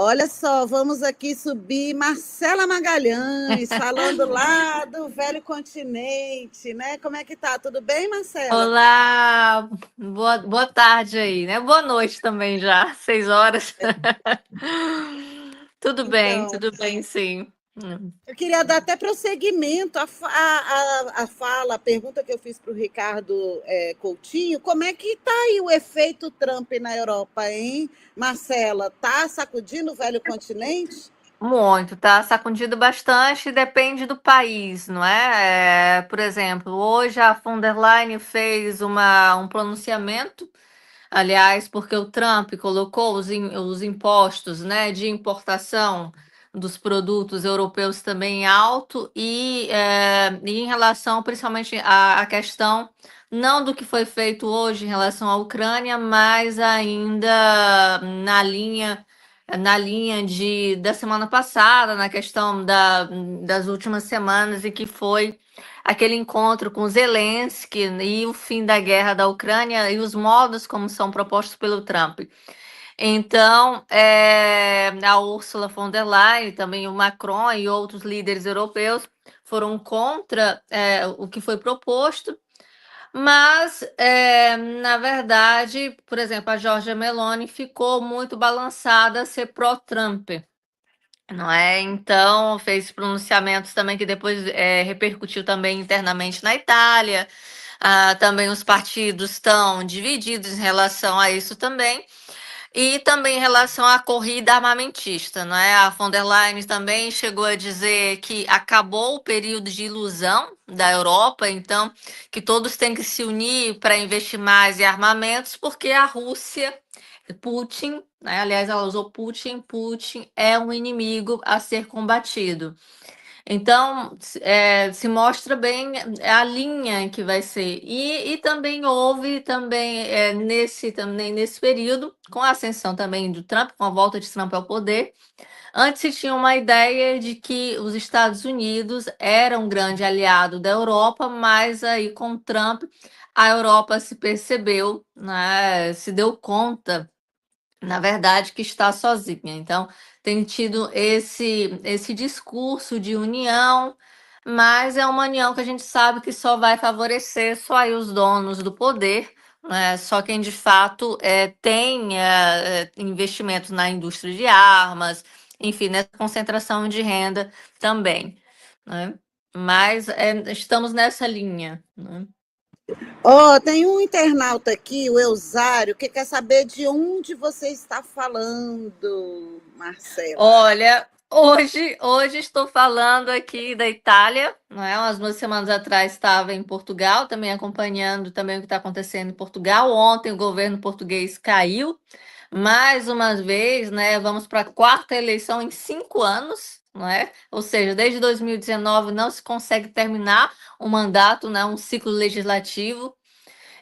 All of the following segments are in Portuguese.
Olha só, vamos aqui subir Marcela Magalhães, falando lá do velho continente, né? Como é que tá? Tudo bem, Marcela? Olá, boa tarde aí, né? Boa noite também já, 6 horas. Então, Tudo bem, sim. eu queria dar até prosseguimento à fala, a pergunta que eu fiz para o Ricardo Coutinho. Como é que está aí o efeito Trump na Europa, hein, Marcela? Tá sacudindo o velho continente? Muito, tá sacudido bastante, depende do país, não é? Por exemplo, hoje a von der Leyen fez um pronunciamento. Aliás, porque o Trump colocou os impostos, né, de importação dos produtos europeus também em alto e em relação principalmente à questão não do que foi feito hoje em relação à Ucrânia, mas ainda na linha da semana passada, na questão das últimas semanas, e que foi aquele encontro com Zelensky e o fim da guerra da Ucrânia e os modos como são propostos pelo Trump. Então, a Ursula von der Leyen, também o Macron e outros líderes europeus foram contra o que foi proposto, mas, na verdade, por exemplo, a Giorgia Meloni ficou muito balançada a ser pró-Trump. Não é? Então, fez pronunciamentos também que depois repercutiu também internamente na Itália. Também os partidos estão divididos em relação a isso também. E também em relação à corrida armamentista, não é? A von der Leyen também chegou a dizer que acabou o período de ilusão da Europa, então que todos têm que se unir para investir mais em armamentos, porque a Rússia, Putin, né? Aliás, ela usou Putin, Putin é um inimigo a ser combatido. Então, se mostra bem a linha que vai ser. E também houve também também nesse período, com a ascensão também do Trump, com a volta de Trump ao poder, antes se tinha uma ideia de que os Estados Unidos eram um grande aliado da Europa, mas aí com Trump a Europa se percebeu, né, se deu conta na verdade, que está sozinha. Então, tem tido esse discurso de união, mas é uma união que a gente sabe que só vai favorecer só aí os donos do poder, né? Só quem de fato tem investimentos na indústria de armas, enfim, nessa concentração de renda também, né? Mas estamos nessa linha, né? Ó, tem um internauta aqui, o Eusário, que quer saber de onde você está falando, Marcela. Olha, hoje estou falando aqui da Itália, não é? Umas 2 semanas atrás estava em Portugal, também acompanhando também o que está acontecendo em Portugal. Ontem o governo português caiu, mais uma vez, né? Vamos para a quarta eleição em 5 anos, não é? Ou seja, desde 2019 não se consegue terminar um mandato, né? Um ciclo legislativo.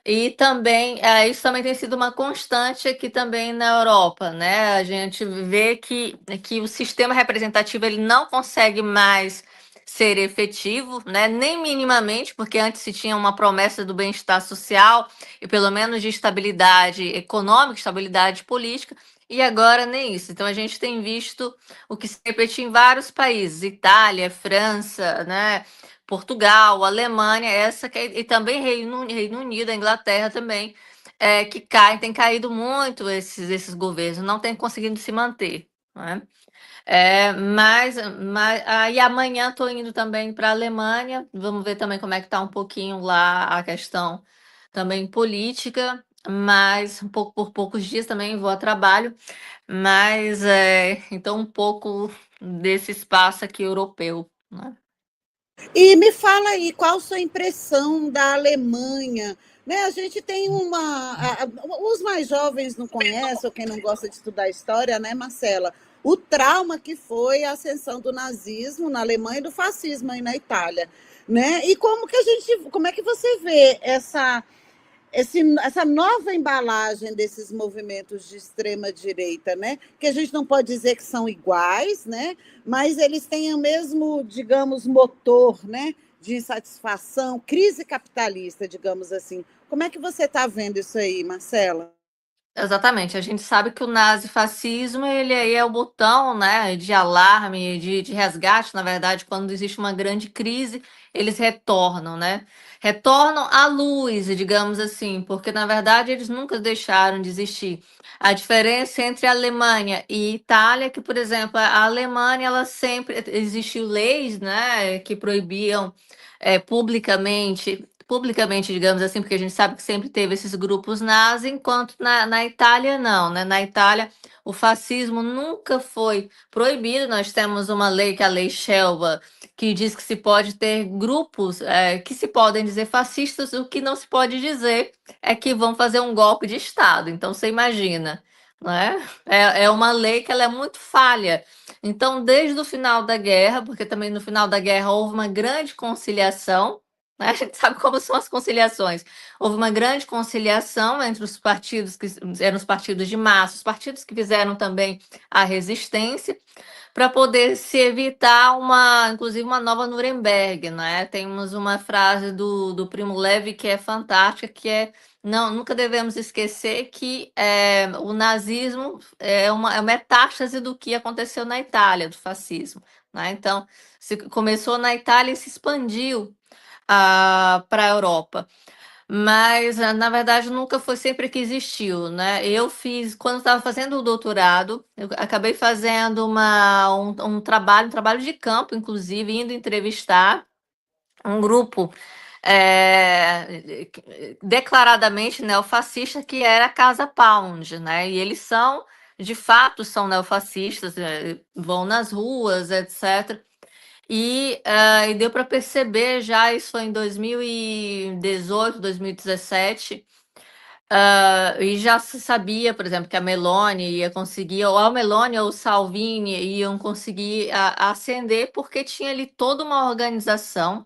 E também, isso também tem sido uma constante aqui também na Europa, né? A gente vê que o sistema representativo ele não consegue mais ser efetivo, né? Nem minimamente, porque antes se tinha uma promessa do bem-estar social e pelo menos de estabilidade econômica, estabilidade política, e agora nem isso. Então a gente tem visto o que se repete em vários países, Itália, França, né? Portugal, Alemanha, e também Reino Unido, a Inglaterra também, que tem caído muito esses governos, não tem conseguido se manter. Né? Mas aí amanhã estou indo também para a Alemanha, vamos ver também como é que está um pouquinho lá a questão também política, mas por poucos dias também vou a trabalho, mas então um pouco desse espaço aqui europeu. Né? E me fala aí, qual a sua impressão da Alemanha? Né, a gente tem os mais jovens não conhecem, ou quem não gosta de estudar história, né, Marcela? O trauma que foi a ascensão do nazismo na Alemanha e do fascismo aí na Itália, né? E como é que você vê essa nova embalagem desses movimentos de extrema direita, né? Que a gente não pode dizer que são iguais, né? Mas eles têm o mesmo, digamos, motor, né? De insatisfação, crise capitalista, digamos assim. Como é que você está vendo isso aí, Marcela? Exatamente. A gente sabe que o nazifascismo ele aí é o botão, né, de alarme, de resgate, na verdade, quando existe uma grande crise, eles retornam, né? Retornam à luz, digamos assim, porque na verdade eles nunca deixaram de existir. A diferença entre a Alemanha e Itália é que, por exemplo, a Alemanha ela sempre existiu leis, né, que proibiam publicamente, digamos assim, porque a gente sabe que sempre teve esses grupos nazi, enquanto na Itália não, né? Na Itália o fascismo nunca foi proibido. Nós temos uma lei, que é a Lei Scelba, que diz que se pode ter grupos que se podem dizer fascistas, o que não se pode dizer é que vão fazer um golpe de Estado. Então você imagina, né? É uma lei que ela é muito falha. Então, desde o final da guerra, porque também no final da guerra houve uma grande conciliação, né? A gente sabe como são as conciliações. Houve uma grande conciliação entre os partidos que eram os partidos de massa, os partidos que fizeram também a resistência, para poder se evitar inclusive uma nova Nuremberg, né? Temos uma frase do Primo Levi que é fantástica, que é não, nunca devemos esquecer que o nazismo é uma metástase do que aconteceu na Itália, do fascismo, né? Então, começou na Itália e se expandiu para a Europa. Mas, na verdade, nunca foi sempre que existiu, né? Eu fiz, quando estava fazendo o doutorado, eu acabei fazendo um trabalho de campo, inclusive, indo entrevistar um grupo declaradamente neofascista, que era a Casa Pound, né? E eles são, de fato, são neofascistas, vão nas ruas, etc. E deu para perceber já, isso foi em 2018, 2017, e já se sabia, por exemplo, que a Meloni ia conseguir, ou a Meloni ou o Salvini iam conseguir ascender, porque tinha ali toda uma organização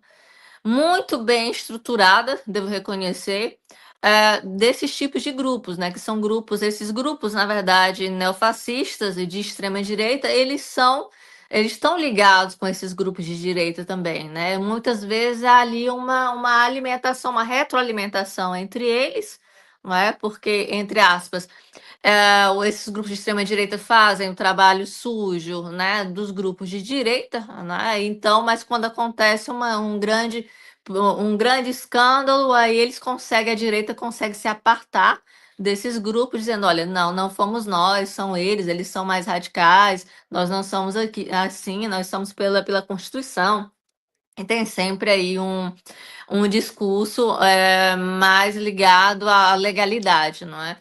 muito bem estruturada, devo reconhecer, desses tipos de grupos, né? Que são grupos, esses grupos, na verdade, neofascistas e de extrema direita, eles estão ligados com esses grupos de direita também, né? Muitas vezes há ali uma alimentação, uma retroalimentação entre eles, não é? Porque, entre aspas, esses grupos de extrema direita fazem o trabalho sujo, né, dos grupos de direita, né? Então, mas quando acontece um grande escândalo, aí a direita consegue se apartar desses grupos, dizendo, olha, não, não fomos nós, são eles são mais radicais, nós não somos aqui assim, nós somos pela Constituição. E tem sempre aí um discurso mais ligado à legalidade, não é?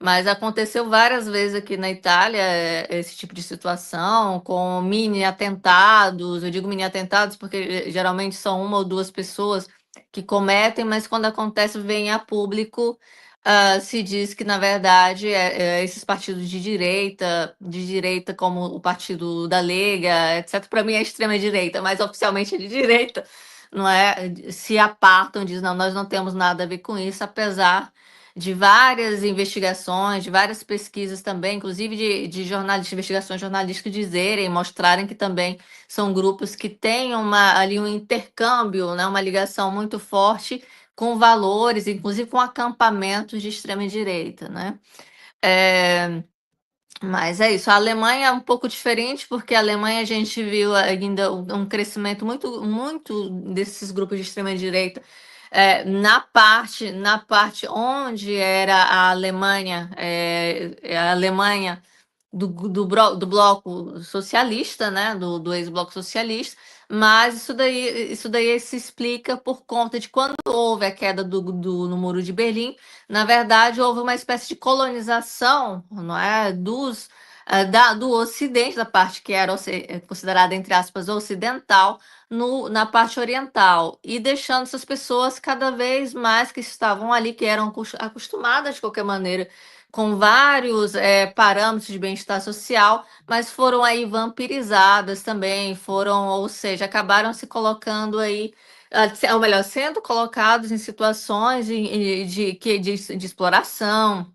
Mas aconteceu várias vezes aqui na Itália esse tipo de situação, com mini atentados. Eu digo mini atentados porque geralmente são uma ou duas pessoas que cometem, mas quando acontece, vem a público, se diz que, na verdade, esses partidos de direita, como o Partido da Lega, etc., para mim é extrema-direita, mas oficialmente é de direita, não é? Se apartam, dizem, não, nós não temos nada a ver com isso, apesar de várias investigações, de várias pesquisas também, inclusive de jornalistas, investigações jornalísticas dizerem, mostrarem que também são grupos que têm ali um intercâmbio, né, uma ligação muito forte com valores, inclusive com acampamentos de extrema-direita, né? É, mas é isso. A Alemanha é um pouco diferente, porque a Alemanha a gente viu ainda um crescimento muito, muito desses grupos de extrema-direita na parte onde era a Alemanha do bloco socialista, né, do ex-bloco socialista, mas isso daí se explica por conta de quando houve a queda no Muro de Berlim. Na verdade, houve uma espécie de colonização, não é, do Ocidente, da parte que era considerada, entre aspas, ocidental, na parte oriental, e deixando essas pessoas cada vez mais que estavam ali, que eram acostumadas de qualquer maneira com vários parâmetros de bem-estar social, mas foram aí vampirizadas também, ou seja, acabaram se colocando aí, ou melhor, sendo colocados em situações de exploração,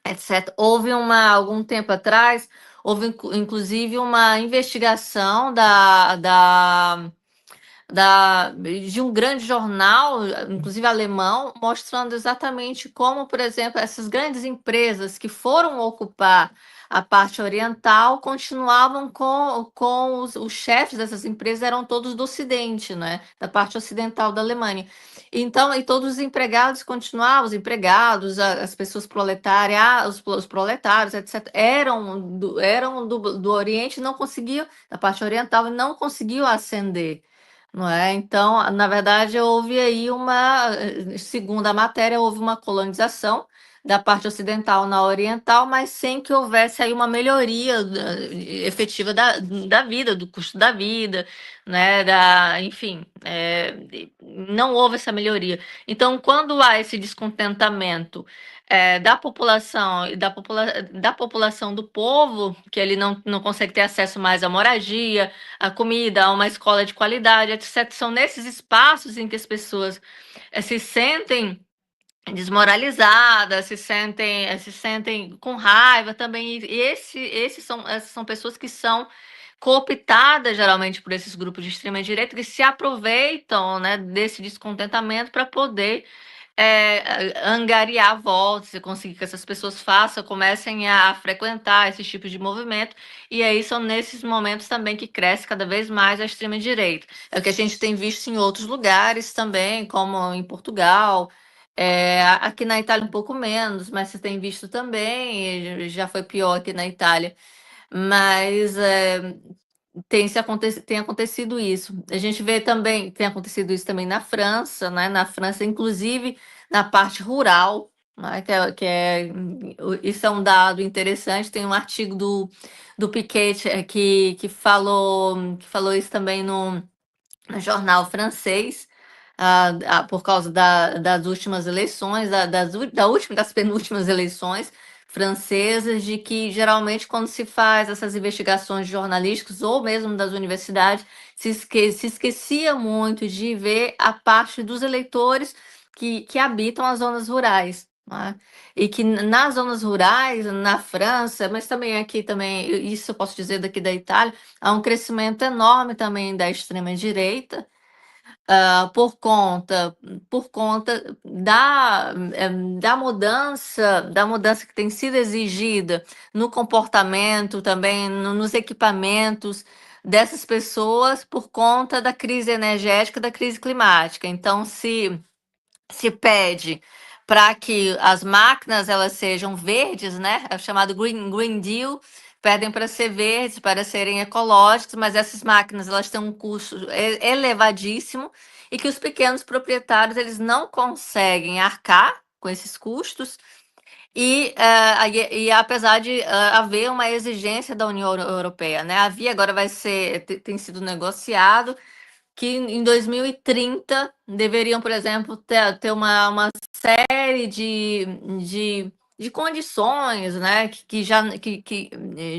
etc. Algum tempo atrás, houve inclusive uma investigação de um grande jornal, inclusive alemão, mostrando exatamente como, por exemplo, essas grandes empresas que foram ocupar a parte oriental continuavam com os chefes dessas empresas eram todos do Ocidente, né? Da parte ocidental da Alemanha. Então, e todos os empregados continuavam, os empregados, as pessoas proletárias, os proletários, etc., eram do Oriente e não conseguiam, da parte oriental, e não conseguiam ascender. Não é? Então, na verdade, houve aí segundo a matéria, houve uma colonização da parte ocidental na oriental, mas sem que houvesse aí uma melhoria efetiva da vida, do custo da vida, né? Enfim, não houve essa melhoria. Então, quando há esse descontentamento da população e da população do povo, que ele não consegue ter acesso mais à moradia, à comida, a uma escola de qualidade, etc. São nesses espaços em que as pessoas se sentem desmoralizadas, se sentem com raiva também. E essas são pessoas que são cooptadas geralmente por esses grupos de extrema direita que se aproveitam, né, desse descontentamento para poder angariar votos e conseguir que essas pessoas comecem a frequentar esse tipo de movimento, e aí são nesses momentos também que cresce cada vez mais a extrema-direita. É o que a gente tem visto em outros lugares também, como em Portugal, aqui na Itália um pouco menos, mas você tem visto também, e já foi pior aqui na Itália, mas tem acontecido isso. A gente vê também, tem acontecido isso também na França, né? Na França, inclusive na parte rural, né? Isso é um dado interessante. Tem um artigo do Piketty que falou isso também no jornal francês, por causa das últimas eleições, das penúltimas eleições francesas, de que geralmente quando se faz essas investigações jornalísticas ou mesmo das universidades, se esquecia muito de ver a parte dos eleitores que habitam as zonas rurais. Né? E que nas zonas rurais, na França, mas também aqui também, isso eu posso dizer daqui da Itália, há um crescimento enorme também da extrema-direita, por conta da mudança que tem sido exigida no comportamento, também nos equipamentos dessas pessoas, por conta da crise energética, da crise climática. Então, se pede para que as máquinas elas sejam verdes, né? É o chamado Green Deal, pedem para ser verdes, para serem ecológicas, mas essas máquinas elas têm um custo elevadíssimo e que os pequenos proprietários eles não conseguem arcar com esses custos. E apesar de haver uma exigência da União Europeia, né? Agora tem sido negociado que em 2030 deveriam, por exemplo, ter uma série de condições, né,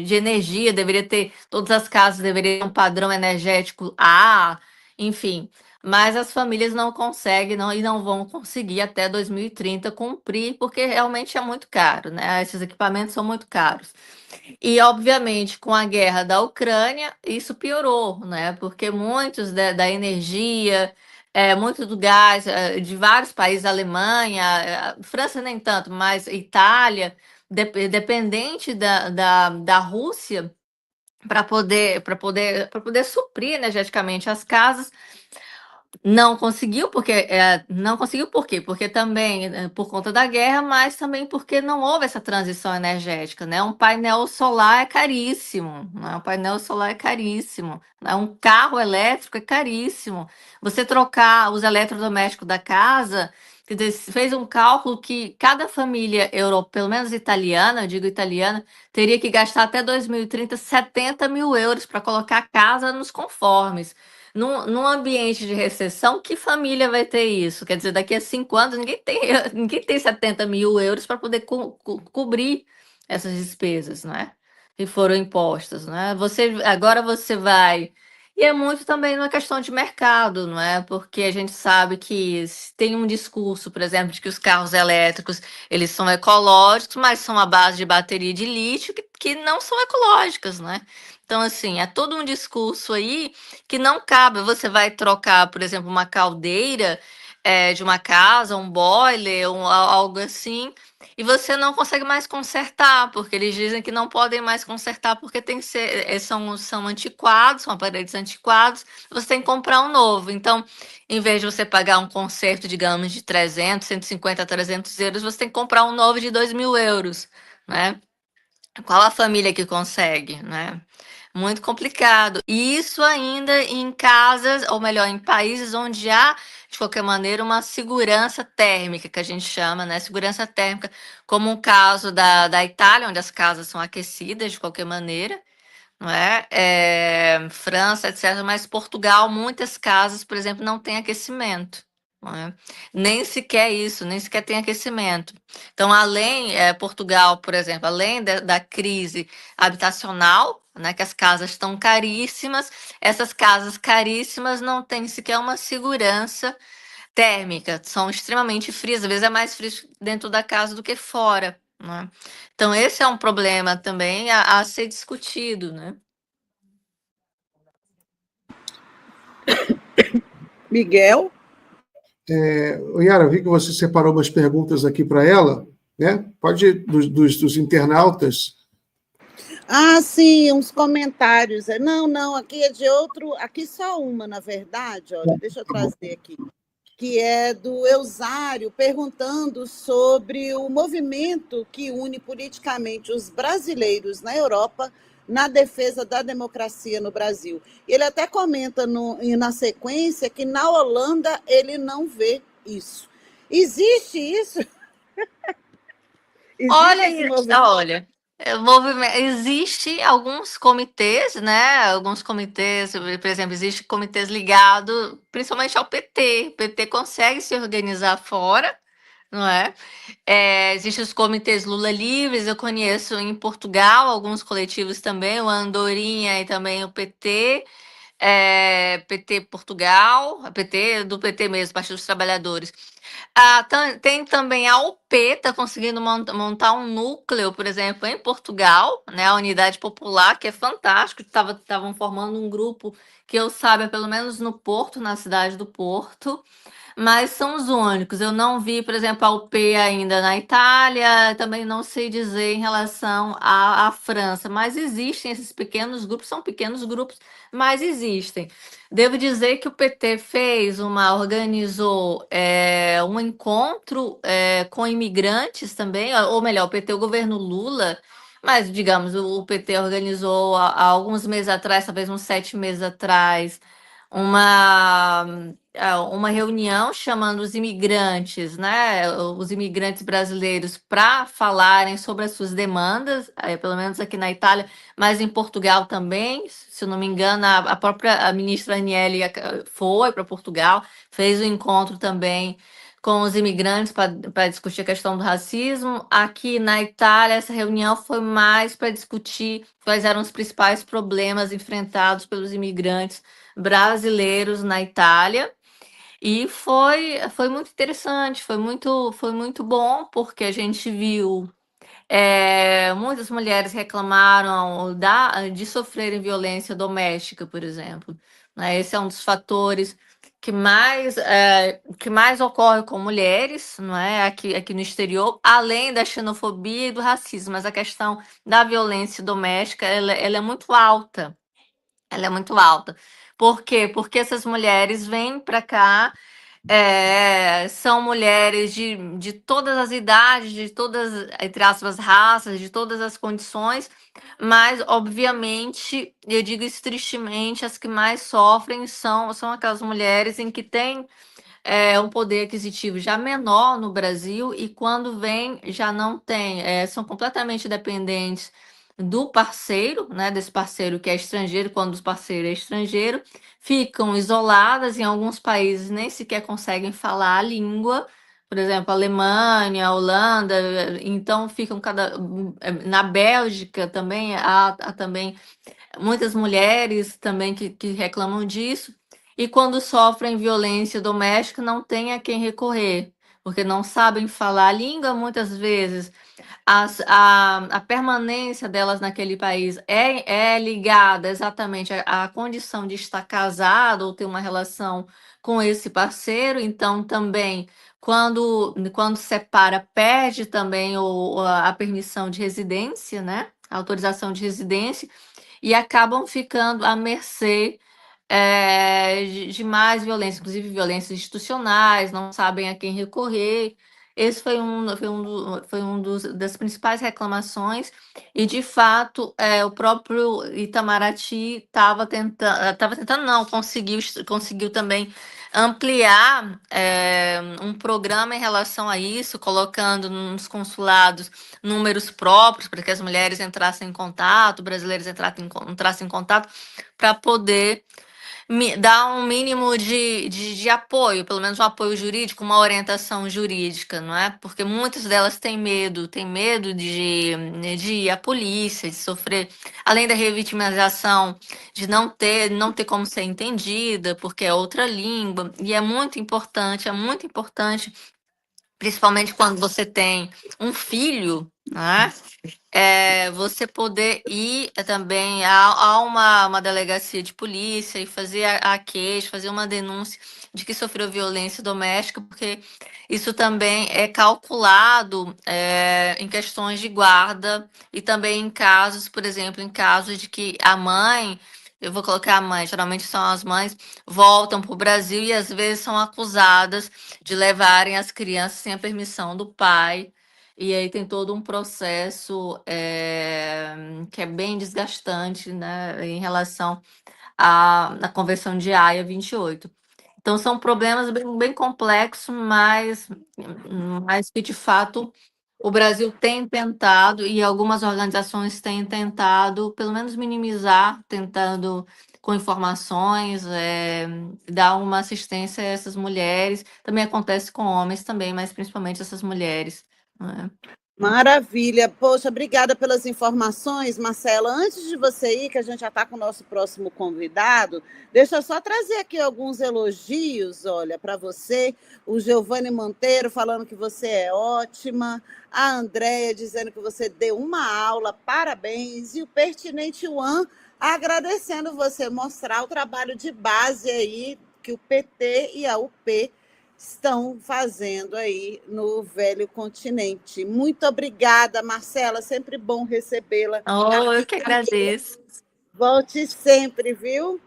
de energia, deveria ter, todas as casas deveriam ter um padrão energético A, enfim, mas as famílias não conseguem e não vão conseguir até 2030 cumprir, porque realmente é muito caro, né? Esses equipamentos são muito caros. E, obviamente, com a guerra da Ucrânia, isso piorou, né? Porque muitos da energia, muito do gás de vários países, Alemanha, França nem tanto, mas Itália, dependente da Rússia para poder suprir energeticamente as casas. Não conseguiu por quê? Porque também por conta da guerra, mas também porque não houve essa transição energética, né? Um painel solar é caríssimo, né? Um painel solar é caríssimo, né? Um carro elétrico é caríssimo. Você trocar os eletrodomésticos da casa, quer dizer, fez um cálculo que cada família europeia, pelo menos italiana, eu digo italiana, teria que gastar até 2030 70 mil euros para colocar a casa nos conformes. Num ambiente de recessão, que família vai ter isso? Quer dizer, daqui a 5 anos, ninguém tem 70 mil euros para poder cobrir essas despesas, né? Que foram impostas, né? Agora você vai. E é muito também uma questão de mercado, não é? Porque a gente sabe que tem um discurso, por exemplo, de que os carros elétricos eles são ecológicos, mas são à base de bateria de lítio que não são ecológicas, né? Então, assim, é todo um discurso aí que não cabe. Você vai trocar, por exemplo, uma caldeira de uma casa, um boiler, algo assim, e você não consegue mais consertar, porque eles dizem que não podem mais consertar porque tem que ser, são antiquados, são aparelhos antiquados, você tem que comprar um novo. Então, em vez de você pagar um conserto, digamos, de 300, 150 a 300 euros, você tem que comprar um novo de 2.000 euros, né? Qual a família que consegue, né? Muito complicado. E isso ainda em casas, ou melhor, em países onde há, de qualquer maneira, uma segurança térmica, que a gente chama, né? Segurança térmica, como o caso da Itália, onde as casas são aquecidas de qualquer maneira, não é? França, etc. Mas Portugal, muitas casas, por exemplo, não têm aquecimento. Não é? Nem sequer isso, nem sequer tem aquecimento. Então, Portugal, por exemplo, além da crise habitacional, né, que as casas estão caríssimas, essas casas caríssimas não têm sequer uma segurança térmica, são extremamente frias, às vezes é mais frio dentro da casa do que fora, né? Então, esse é um problema também a ser discutido, né? Miguel? Yara, vi que você separou umas perguntas aqui para ela, né? Pode, dos internautas. Ah, sim, uns comentários. Não, aqui é de outro. Aqui só uma, na verdade. Olha, deixa eu Tá bom. trazer aqui. Que é do Eusário, perguntando sobre o movimento que une politicamente os brasileiros na Europa na defesa da democracia no Brasil. Ele até comenta na sequência que na Holanda ele não vê isso. Existe isso? Existe esse movimento? Olha, existe alguns comitês, né? Alguns comitês, por exemplo, existe comitês ligados principalmente ao PT. O PT consegue se organizar fora, não é? Existem os comitês Lula Livres, eu conheço em Portugal alguns coletivos também, o Andorinha e também o PT, PT Portugal, PT do PT mesmo, Partido dos Trabalhadores. Tem também a UP, está conseguindo montar um núcleo, por exemplo, em Portugal, né, a Unidade Popular, que é fantástico, estavam formando um grupo que eu saiba, pelo menos no Porto, na cidade do Porto, mas são os únicos. Eu não vi, por exemplo, a UP ainda na Itália, também não sei dizer em relação à França, mas existem esses pequenos grupos, são pequenos grupos, mas existem. Devo dizer que o PT organizou um encontro com imigrantes também, ou melhor, o PT, o governo Lula, mas digamos, o PT organizou há alguns meses atrás, talvez uns 7 meses atrás, uma reunião chamando os imigrantes, né, os imigrantes brasileiros, para falarem sobre as suas demandas, pelo menos aqui na Itália, mas em Portugal também, se eu não me engano, a própria ministra Aniele foi para Portugal, fez um encontro também com os imigrantes para discutir a questão do racismo. Aqui na Itália, essa reunião foi mais para discutir quais eram os principais problemas enfrentados pelos imigrantes brasileiros na Itália. E foi muito interessante, foi muito bom, porque a gente viu muitas mulheres reclamaram de sofrerem violência doméstica, por exemplo, né? Esse é um dos fatores que mais ocorre com mulheres, não é? Aqui no exterior, além da xenofobia e do racismo, mas a questão da violência doméstica, ela é muito alta. Ela é muito alta. Por quê? Porque essas mulheres vêm para cá, são mulheres de todas as idades, de todas, entre aspas, raças, de todas as condições, mas, obviamente, eu digo isso tristemente, as que mais sofrem são aquelas mulheres em que têm um poder aquisitivo já menor no Brasil e quando vem já não tem, são completamente dependentes do parceiro, né, desse parceiro que é estrangeiro, quando o parceiro é estrangeiro, ficam isoladas em alguns países, nem sequer conseguem falar a língua, por exemplo, Alemanha, Holanda, então ficam na Bélgica também há também muitas mulheres também que reclamam disso, e quando sofrem violência doméstica não tem a quem recorrer. porque não sabem falar a língua muitas vezes. A permanência delas naquele país é ligada exatamente à condição de estar casado ou ter uma relação com esse parceiro, então também quando separa, perde também a permissão de residência, né? A autorização de residência, e acabam ficando à mercê de mais violência, inclusive violências institucionais, não sabem a quem recorrer. Esse das principais reclamações, e de fato o próprio Itamaraty estava tentando, não, conseguiu também ampliar um programa em relação a isso, colocando nos consulados números próprios para que as mulheres entrassem em contato, brasileiros entrassem em contato, para poder dar um mínimo de apoio, pelo menos um apoio jurídico, uma orientação jurídica, não é? Porque muitas delas têm medo de ir à polícia, de sofrer, além da revitimização, de não ter como ser entendida, porque é outra língua, e é muito importante, principalmente quando você tem um filho, né? Você poder ir também a uma delegacia de polícia e fazer a queixa, fazer uma denúncia de que sofreu violência doméstica, porque isso também é calculado em questões de guarda, e também em casos, por exemplo, em casos de que a mãe, eu vou colocar a mãe, geralmente são as mães, voltam para o Brasil e às vezes são acusadas de levarem as crianças sem a permissão do pai. E aí tem todo um processo que é bem desgastante, né, em relação à Convenção de Haia 28. Então, são problemas bem complexos, mas que, de fato, o Brasil tem tentado, e algumas organizações têm tentado, pelo menos minimizar, tentando com informações, dar uma assistência a essas mulheres. Também acontece com homens também, mas principalmente essas mulheres, né? Maravilha. Poxa, obrigada pelas informações, Marcela. Antes de você ir, que a gente já está com o nosso próximo convidado, deixa eu só trazer aqui alguns elogios, olha, para você. O Giovanni Monteiro falando que você é ótima, a Andréia dizendo que você deu uma aula, parabéns, e o Pertinente One agradecendo você mostrar o trabalho de base aí que o PT e a UP estão fazendo aí no velho continente. Muito obrigada, Marcela, sempre bom recebê-la. Eu que agradeço. Volte sempre, viu?